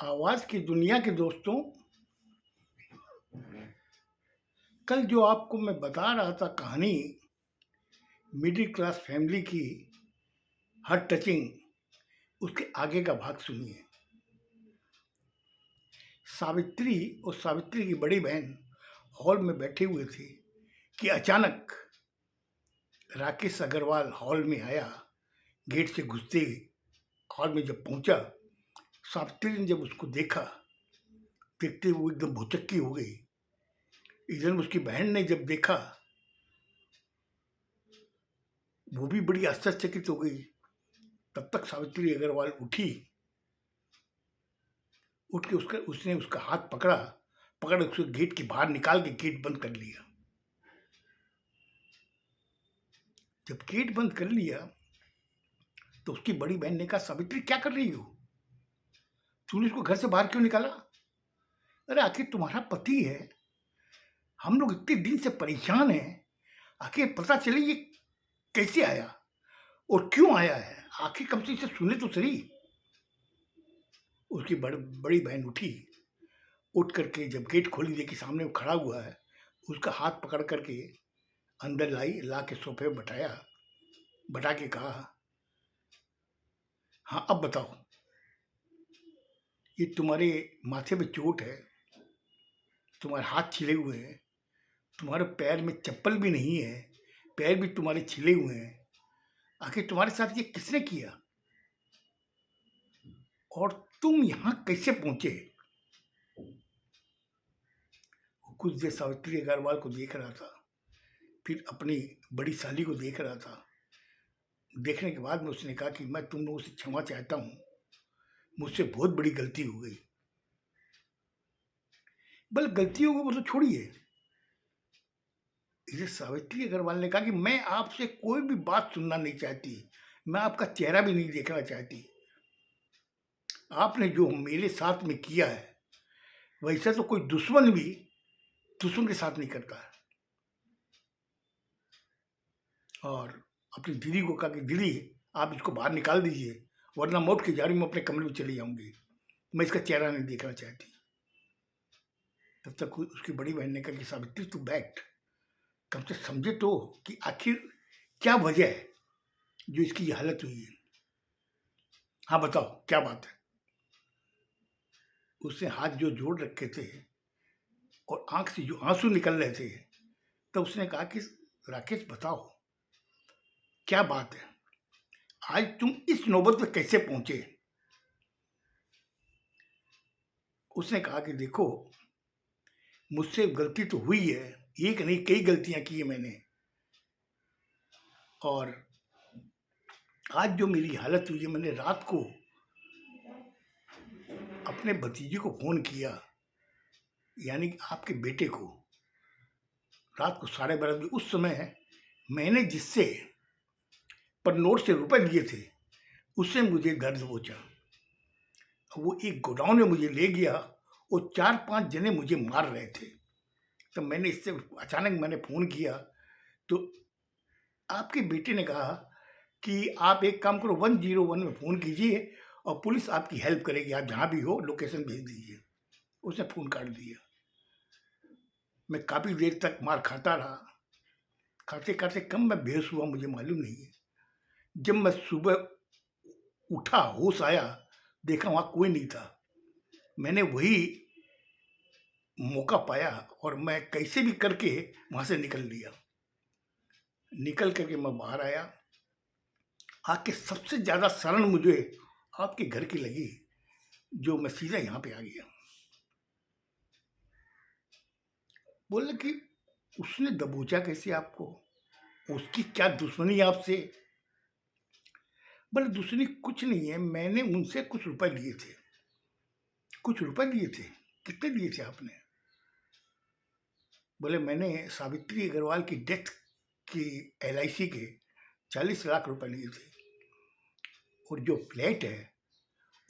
आवाज की दुनिया के दोस्तों, कल जो आपको मैं बता रहा था कहानी मिडिल क्लास फैमिली की हार्ट टचिंग, उसके आगे का भाग सुनिए। सावित्री और सावित्री की बड़ी बहन हॉल में बैठे हुए थे कि अचानक राकेश अग्रवाल हॉल में आया। गेट से घुसते ही हॉल में जब पहुंचा, सावित्री ने जब उसको देखा, देखते वो एकदम भुचक्की हो गई। इधर उसकी बहन ने जब देखा, वो भी बड़ी आश्चर्यचकित हो गई। तब तक सावित्री अग्रवाल उठी, उठ के उसने उसका हाथ पकड़ उसको गेट के बाहर निकाल के गेट बंद कर लिया। जब गेट बंद कर लिया तो उसकी बड़ी बहन ने कहा, सावित्री क्या कर रही हो? तूने इसको घर से बाहर क्यों निकाला? अरे आखिर तुम्हारा पति है, हम लोग इतने दिन से परेशान हैं, आखिर पता चले ये कैसे आया और क्यों आया है, आखिर कम से इसे सुने तो सही। उसकी बड़ी बहन उठ करके जब गेट खोली, देखी सामने वो खड़ा हुआ है, उसका हाथ पकड़ करके अंदर ला के सोफे पे बैठा के कहा, हाँ अब बताओ, ये तुम्हारे माथे पे चोट है, तुम्हारे हाथ छिले हुए हैं, तुम्हारे पैर में चप्पल भी नहीं है, पैर भी तुम्हारे छिले हुए हैं, आखिर तुम्हारे साथ ये किसने किया और तुम यहाँ कैसे पहुंचे? कुछ देर सावित्री अग्रवाल को देख रहा था, फिर अपनी बड़ी साली को देख रहा था। देखने के बाद में उसने कहा कि मैं तुम लोगों से क्षमा चाहता हूँ, मुझसे बहुत बड़ी गलती हो गई। बल गलती हो गई वो तो छोड़िए, इसे सावित्री अग्रवाल ने कहा कि मैं आपसे कोई भी बात सुनना नहीं चाहती, मैं आपका चेहरा भी नहीं देखना चाहती। आपने जो मेरे साथ में किया है, वैसा तो कोई दुश्मन भी दुश्मन के साथ नहीं करता है। और अपनी दीदी को कहा कि दीदी आप इसको बाहर निकाल दीजिए, वरना मैं उठ के जा रही हूँ, अपने कमरे में चली जाऊंगी, मैं इसका चेहरा नहीं देखना चाहती। तब तक उसकी बड़ी बहन ने कहा कि सावित्री तू बैठ, कम से समझे तो कि आखिर क्या वजह है जो इसकी ये हालत हुई है। हाँ बताओ क्या बात है। उसने हाथ जो जोड़ रखे थे और आंख से जो आंसू निकल रहे थे, तब उसने कहा कि राकेश बताओ क्या बात है, आज तुम इस नौबत में कैसे पहुंचे? उसने कहा कि देखो, मुझसे गलती तो हुई है, एक नहीं कई गलतियां की है मैंने, और आज जो मेरी हालत हुई है, मैंने रात को अपने भतीजे को फोन किया, यानी कि आपके बेटे को, रात को 12:30 बजे। उस समय मैंने जिससे पर नोट से रुपए लिए थे, उससे मुझे दर्द पहुंचा। वो एक गोडाउन में मुझे ले गया और 4-5 जने मुझे मार रहे थे। तो मैंने इससे अचानक मैंने फोन किया, तो आपके बेटे ने कहा कि आप एक काम करो, 101 में फोन कीजिए और पुलिस आपकी हेल्प करेगी, आप जहां भी हो लोकेशन भेज दीजिए। उसने फोन काट दिया। मैं काफी देर तक मार खाता रहा, खाते खाते कम मैं बेहोश हुआ, मुझे मालूम नहीं है। जब मैं सुबह उठा, होश आया, देखा वहां कोई नहीं था। मैंने वही मौका पाया और मैं कैसे भी करके वहां से निकल लिया। निकल करके मैं बाहर आया, आके सबसे ज्यादा शरण मुझे आपके घर की लगी, जो मैं सीधा यहाँ पे आ गया। बोले कि उसने दबोचा कैसे आपको, उसकी क्या दुश्मनी आपसे? बोले दुश्मनी कुछ नहीं है, मैंने उनसे कुछ रुपए लिए थे। कुछ रुपए लिए थे? कितने दिए थे आपने? बोले मैंने सावित्री अग्रवाल की डेथ की LIC के 40 लाख रुपए लिए थे, और जो फ्लैट है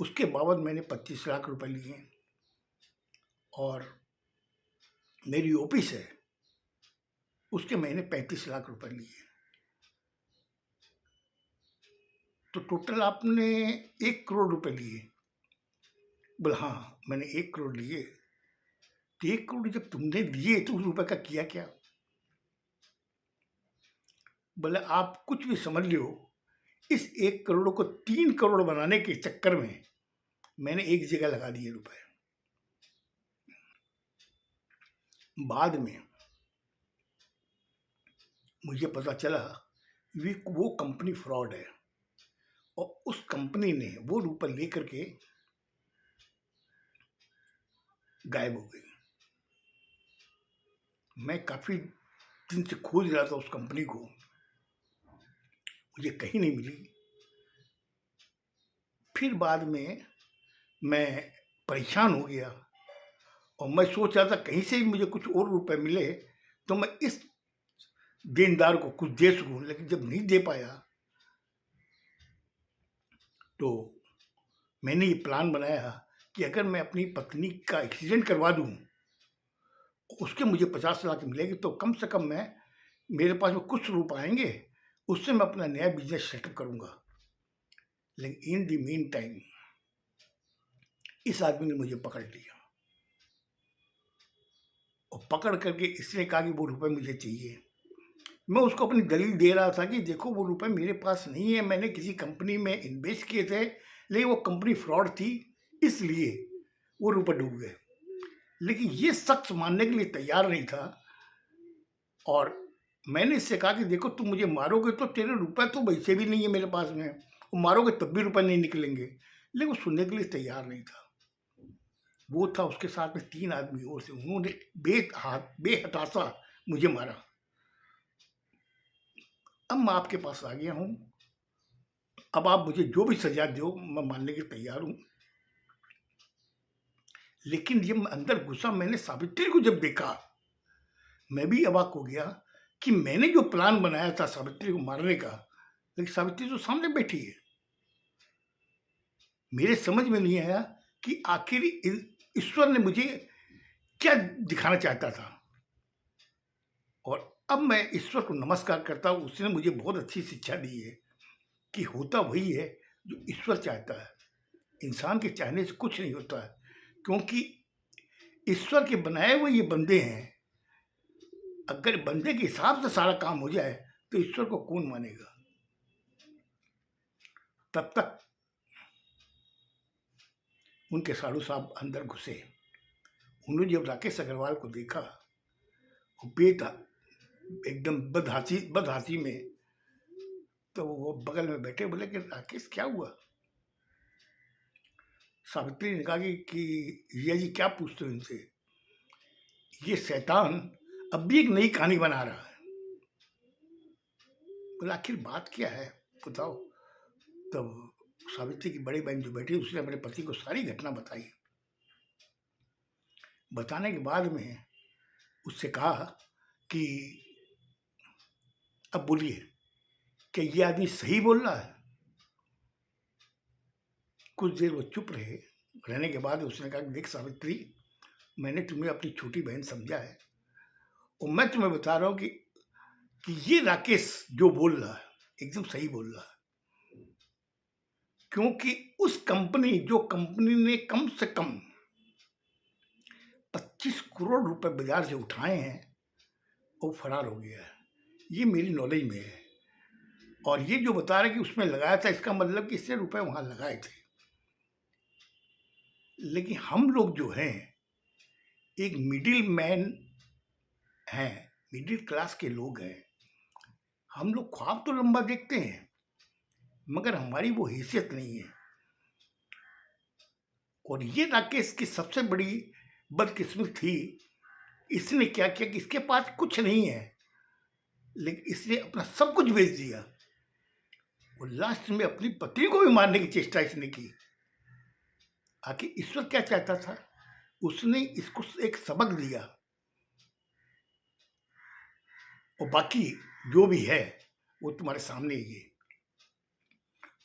उसके बाबत मैंने 25 लाख रुपए लिए, और मेरी ऑफिस है उसके मैंने 35 लाख रुपए लिए। तो टोटल आपने 1 करोड़ रुपए लिए। बोला हाँ मैंने 1 करोड़ लिए। तो 1 करोड़ जब तुमने दिए तो उस रुपए का किया क्या? बोले आप कुछ भी समझ लो, इस 1 करोड़ को 3 करोड़ बनाने के चक्कर में मैंने एक जगह लगा दिए रुपए। बाद में मुझे पता चला वो कंपनी फ्रॉड है और उस कंपनी ने वो रुपए लेकर के गायब हो गई। मैं काफी दिन से खोज रहा था उस कंपनी को, मुझे कहीं नहीं मिली। फिर बाद में मैं परेशान हो गया और मैं सोच रहा था कहीं से भी मुझे कुछ और रुपए मिले तो मैं इस देनदार को कुछ दे सकूं, लेकिन जब नहीं दे पाया तो मैंने ये प्लान बनाया कि अगर मैं अपनी पत्नी का एक्सीडेंट करवा दूं, उसके मुझे 50 लाख मिलेंगे तो कम से कम मेरे पास में कुछ रुपए आएंगे, उससे मैं अपना नया बिजनेस सेटअप करूंगा। लेकिन इन द मीन टाइम इस आदमी ने मुझे पकड़ लिया और पकड़ करके इसने कहा कि वो रुपए मुझे चाहिए। मैं उसको अपनी दलील दे रहा था कि देखो वो रुपए मेरे पास नहीं है, मैंने किसी कंपनी में इन्वेस्ट किए थे, लेकिन वो कंपनी फ्रॉड थी इसलिए वो रुपए डूब गए। लेकिन ये शख्स मानने के लिए तैयार नहीं था और मैंने इससे कहा कि देखो तुम मुझे मारोगे तो तेरे रुपए तो वैसे भी नहीं है मेरे पास में, वो मारोगे तब भी रुपए नहीं निकलेंगे। लेकिन वो सुनने के लिए तैयार नहीं था। वो था उसके साथ में 3 आदमी और थे, उन्होंने बेहताशा मुझे मारा। अब मैं आपके पास आ गया हूँ, अब आप मुझे जो भी सजा दो मैं मानने के तैयार हूँ। लेकिन जब मैं अंदर घुसा, मैंने सावित्री को जब देखा, मैं भी अवाक हो गया कि मैंने जो प्लान बनाया था सावित्री को मारने का, लेकिन सावित्री तो सामने बैठी है। मेरे समझ में नहीं आया कि आखिर ईश्वर ने मुझे क्या दिखाना चाहता था। और अब मैं ईश्वर को नमस्कार करता हूँ, उसने मुझे बहुत अच्छी शिक्षा दी है कि होता वही है जो ईश्वर चाहता है। इंसान के चाहने से कुछ नहीं होता है, क्योंकि ईश्वर के बनाए हुए ये बंदे हैं। अगर बंदे के हिसाब से सारा काम हो जाए तो ईश्वर को कौन मानेगा। तब तक उनके साधु साहब अंदर घुसे। उन्होंने जब राकेश अग्रवाल को देखा, वो बेटा एकदम बदहासी में, तो वो बगल में बैठे, बोले कि राकेश क्या हुआ? सावित्री ने कहा कि ये जी क्या पूछते हो इनसे, ये शैतान अब भी एक नई कहानी बना रहा है। बोला आखिर बात क्या है बताओ। तब सावित्री की बड़ी बहन जो बैठी, उसने अपने पति को सारी घटना बताई। बताने के बाद में उससे कहा कि अब बोलिए कि ये आदमी सही बोल रहा है। कुछ देर वो चुप रहने के बाद उसने कहा देख सावित्री, मैंने तुम्हें अपनी छोटी बहन समझा है और मैं तुम्हें बता रहा हूँ कि ये राकेश जो बोल रहा है एकदम सही बोल रहा है। क्योंकि उस कंपनी ने कम से कम 25 करोड़ रुपए बाजार से उठाए हैं, वो फरार हो गया है। ये मेरी नॉलेज में है। और ये जो बता रहा है कि उसमें लगाया था, इसका मतलब कि इसने रुपए वहां लगाए थे। लेकिन हम लोग जो हैं एक मिडिल मैन हैं, मिडिल क्लास के लोग हैं। हम लोग ख्वाब तो लंबा देखते हैं मगर हमारी वो हैसियत नहीं है। और ये राकेश की सबसे बड़ी बदकिस्मत थी, इसने क्या किया कि इसके पास कुछ नहीं है, लेकिन इसने अपना सब कुछ बेच दिया और लास्ट में अपनी पत्नी को भी मारने की चेष्टा इसने की। आखिर ईश्वर क्या चाहता था? उसने इसको एक सबक दिया और बाकी जो भी है वो तुम्हारे सामने ही है।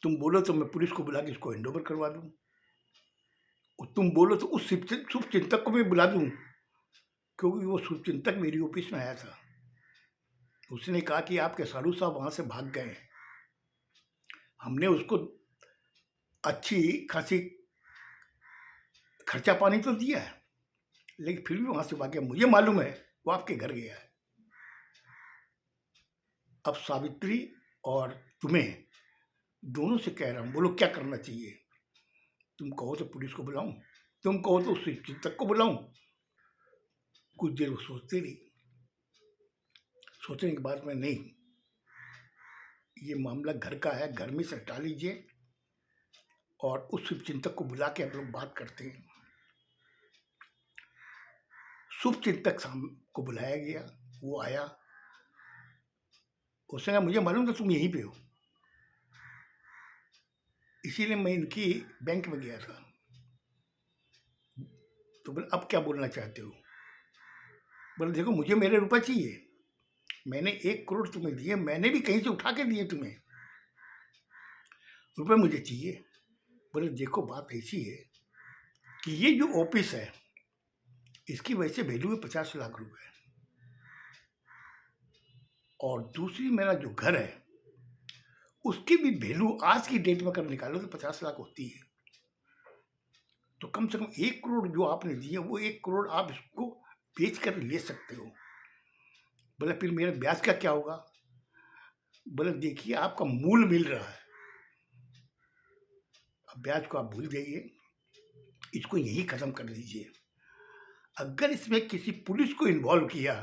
तुम बोलो तो मैं पुलिस को बुला के इसको हैंड ओवर करवा दूं, और तुम बोलो तो उस शुभ चिंतक को भी बुला दूं, क्योंकि वो शुभ चिंतक मेरी ऑफिस में आया था। उसने कहा कि आपके साधु साहब वहां से भाग गए। हमने उसको अच्छी खासी खर्चा पानी तो दिया है, लेकिन फिर भी वहां से भाग गया। मुझे मालूम है वो आपके घर गया है। अब सावित्री और तुम्हें दोनों से कह रहा हूं, बोलो क्या करना चाहिए। तुम कहो तो पुलिस को बुलाऊं, तुम कहो तो उस चिकित्सक को बुलाऊं। कुछ देर वो सोचते रही, सोचने के बाद में, नहीं, ये मामला घर का है, घर में से हटा लीजिए और उस शुभचिंतक को बुला के हम लोग बात करते हैं। शुभचिंतक शाम को बुलाया गया, वो आया। उसने कहा मुझे मालूम था तुम यहीं पे हो, इसीलिए मैं इनकी बैंक में गया था। तो बोले अब क्या बोलना चाहते हो। बोले देखो मुझे मेरे रुपए चाहिए, मैंने 1 करोड़ तुम्हें दिए, मैंने भी कहीं से उठा के दिए तुम्हें, रुपए मुझे चाहिए। बोले देखो बात ऐसी है कि ये जो ऑफिस है इसकी वैसे वैल्यू है 50 लाख रुपए, और दूसरी मेरा जो घर है उसकी भी वैल्यू आज की डेट में अगर निकालो तो 50 लाख होती है। तो कम से कम 1 करोड़ जो आपने दिए वो 1 करोड़ आप इसको बेच कर ले सकते हो। बोले फिर मेरा ब्याज का क्या होगा। बोले देखिए आपका मूल मिल रहा है, अब ब्याज को आप भूल जाइए, इसको यही खत्म कर दीजिए। अगर इसमें किसी पुलिस को इन्वॉल्व किया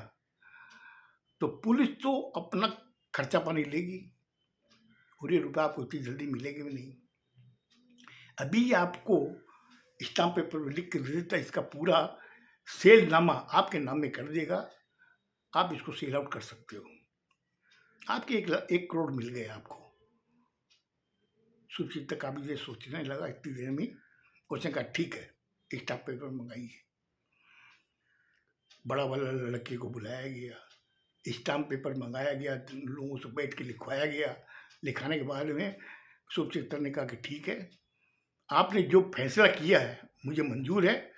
तो पुलिस तो अपना खर्चा पानी लेगी और ये रुपया आपको इतनी जल्दी मिलेगा भी नहीं। अभी आपको स्टाम्प पेपर में लिख के दे देता, इसका पूरा सेल नामा आपके नाम में कर देगा, आप इसको सेल आउट कर सकते हो। आपके 1 करोड़ मिल गए आपको। सुचित का भी ये सोचने लगा इतनी देर में, उसने कहा ठीक है स्टाम्प पेपर मंगाइए। बड़ा वाला लड़के को बुलाया गया, स्टाम्प पेपर मंगाया गया, लोगों से बैठ के लिखवाया गया। लिखाने के बाद में सुचित ने कहा कि ठीक है, आपने जो फैसला किया है मुझे मंजूर है,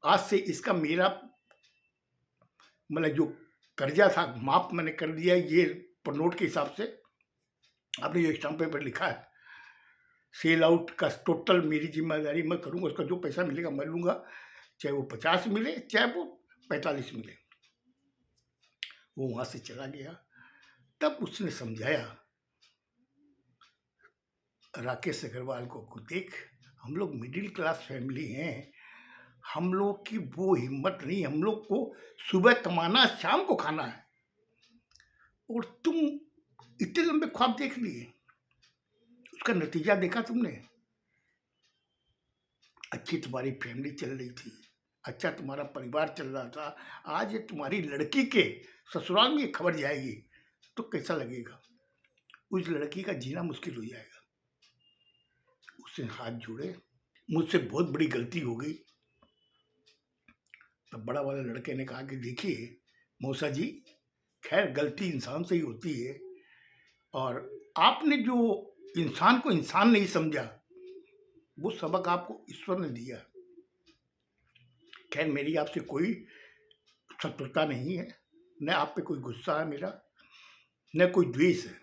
आज से इसका मेरा मतलब जो कर्जा था माफ मैंने कर दिया है। ये पर नोट के हिसाब से आपने जो स्टाम्प पेपर लिखा है, सेल आउट का टोटल मेरी जिम्मेदारी, मैं करूँगा, उसका जो पैसा मिलेगा मैं लूँगा, चाहे वो 50 मिले चाहे वो 45 मिले। वो वहाँ से चला गया। तब उसने समझाया राकेश अग्रवाल को, देख हम लोग मिडिल क्लास फैमिली हैं, हम लोग की वो हिम्मत नहीं, हम लोग को सुबह कमाना शाम को खाना है, और तुम इतने लंबे ख्वाब देख लिए, उसका नतीजा देखा तुमने। अच्छी तुम्हारी फैमिली चल रही थी, अच्छा तुम्हारा परिवार चल रहा था, आज ये तुम्हारी लड़की के ससुराल में ये खबर जाएगी तो कैसा लगेगा। उस लड़की का जीना मुश्किल हो जाएगा। उससे हाथ जोड़े, मुझसे बहुत बड़ी गलती हो गई। तब बड़ा वाले लड़के ने कहा कि देखिए मौसा जी, खैर गलती इंसान से ही होती है, और आपने जो इंसान को इंसान नहीं समझा वो सबक आपको ईश्वर ने दिया। खैर मेरी आपसे कोई शत्रुता नहीं है, न आप पे कोई गुस्सा है मेरा, न कोई द्वेष है।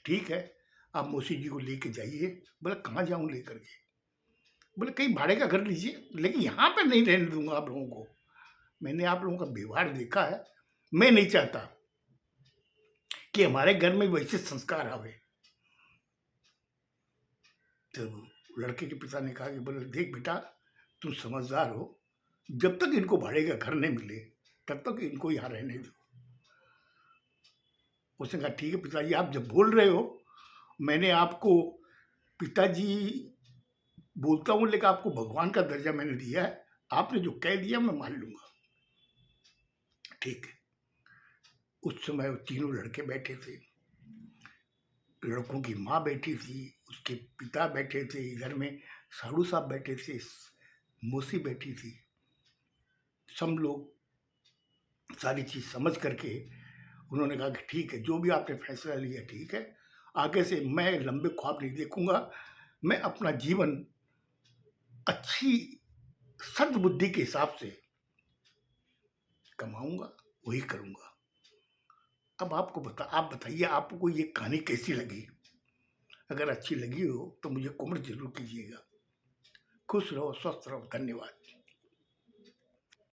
ठीक है, आप मौसी जी को लेके जाइए। बोले कहाँ जाऊँ लेकर के। बोले कहीं भाड़े का घर लीजिए, लेकिन यहाँ पे नहीं रहने दूंगा आप लोगों को। मैंने आप लोगों का व्यवहार देखा है, मैं नहीं चाहता कि हमारे घर में वैसे संस्कार आवे। तो लड़के के पिता ने कहा कि बोले देख बेटा, तुम समझदार हो, जब तक इनको भाड़े का घर नहीं मिले तब तक इनको यहाँ रहने दो। उसने कहा ठीक है पिताजी, आप जब बोल रहे हो, मैंने आपको पिताजी बोलता हूँ, लेकिन आपको भगवान का दर्जा मैंने दिया है, आपने जो कह दिया मैं मान लूंगा। ठीक है। उस समय तीनों लड़के बैठे थे, लड़कों की माँ बैठी थी, उसके पिता बैठे थे, इधर में साड़ू साहब बैठे थे, मौसी बैठी थी। सब लोग सारी चीज़ समझ करके उन्होंने कहा कि ठीक है, जो भी आपने फैसला लिया ठीक है, आगे से मैं लंबे ख्वाब नहीं देखूंगा, मैं अपना जीवन अच्छी सद्बुद्धि के हिसाब से कमाऊंगा, वही करूंगा। अब आप बताइए आपको ये कहानी कैसी लगी। अगर अच्छी लगी हो तो मुझे कमेंट जरूर कीजिएगा। खुश रहो, स्वस्थ रहो। धन्यवाद।